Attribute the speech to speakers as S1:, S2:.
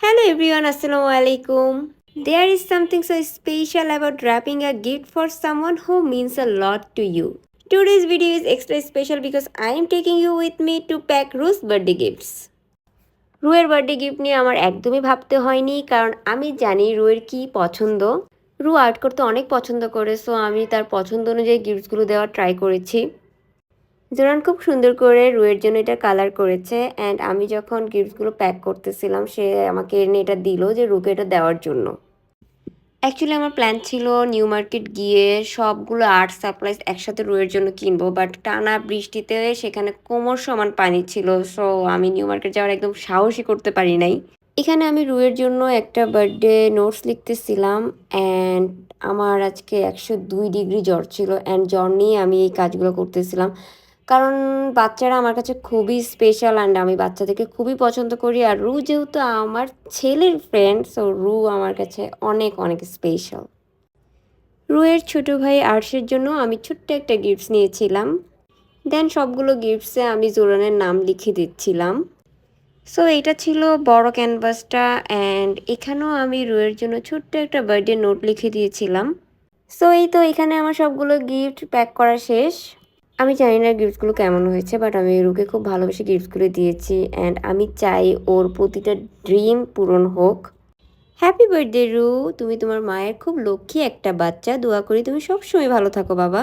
S1: Hello everyone, Assalamu alaikum. There is something so special about wrapping a gift for someone who means a lot to you. Today's video is extra special because I am taking you with me to pack Ru's birthday gifts. রুয়ের birthday gift নিয়ে আমার একদমই ভাবতে হয়নি কারণ আমি জানি রুয়ের কি পছন্দ। রু আর্ট করতে অনেক পছন্দ করে, সো আমি তার পছন্দ অনুযায়ী গিফটসগুলো দেওয়ার ট্রাই করেছি। জোরান খুব সুন্দর করে রুয়ের জন্য এটা কালার করেছে অ্যান্ড আমি যখন গিফটসগুলো প্যাক করতেছিলাম সে আমাকে এনে এটা দিল যে রুকে এটা দেওয়ার জন্য। অ্যাকচুয়ালি আমার প্ল্যান ছিল নিউ মার্কেট গিয়ে সবগুলো আর্ট সাপ্লাইজ একসাথে রুয়ের জন্য কিনবো, বাট টানা বৃষ্টিতে সেখানে কোমর সমান পানি ছিল, সো আমি নিউ মার্কেট যাওয়ার একদম সাহসই করতে পারি নাই। এখানে আমি রুয়ের জন্য একটা বার্থডে নোটস লিখতেছিলাম অ্যান্ড আমার আজকে 102 ডিগ্রি জ্বর ছিল অ্যান্ড জ্বর নিয়ে আমি এই কাজগুলো করতেছিলাম। কারণ বাচ্চারা আমার কাছে খুবই স্পেশাল অ্যান্ড আমি বাচ্চাদেরকে খুবই পছন্দ করি। আর রু যেহেতু আমার ছেলের ফ্রেন্ড, সো রু আমার কাছে অনেক অনেক স্পেশাল। রুয়ের ছোটো ভাই আর্টসের জন্য আমি ছোট্ট একটা গিফটস নিয়েছিলাম। দেন সবগুলো গিফটসে আমি জোরানের নাম লিখে দিচ্ছিলাম। সো এটা ছিল বড় ক্যানভাসটা অ্যান্ড এখানেও আমি রুয়ের জন্য ছোট্ট একটা বার্থডে নোট লিখে দিয়েছিলাম। সো এই তো এখানে আমার সবগুলো গিফট প্যাক করা শেষ। আমি জানি না গিফটসগুলো কেমন হয়েছে, বাট আমি রুকে খুব ভালোবেসে গিফটসগুলো দিয়েছি অ্যান্ড আমি চাই ওর প্রতিটা ড্রিম পূরণ হোক। হ্যাপি বার্থডে রু, তুমি তোমার মায়ের খুব লক্ষ্মী একটা বাচ্চা। দোয়া করি তুমি সবসময় ভালো থাকো বাবা।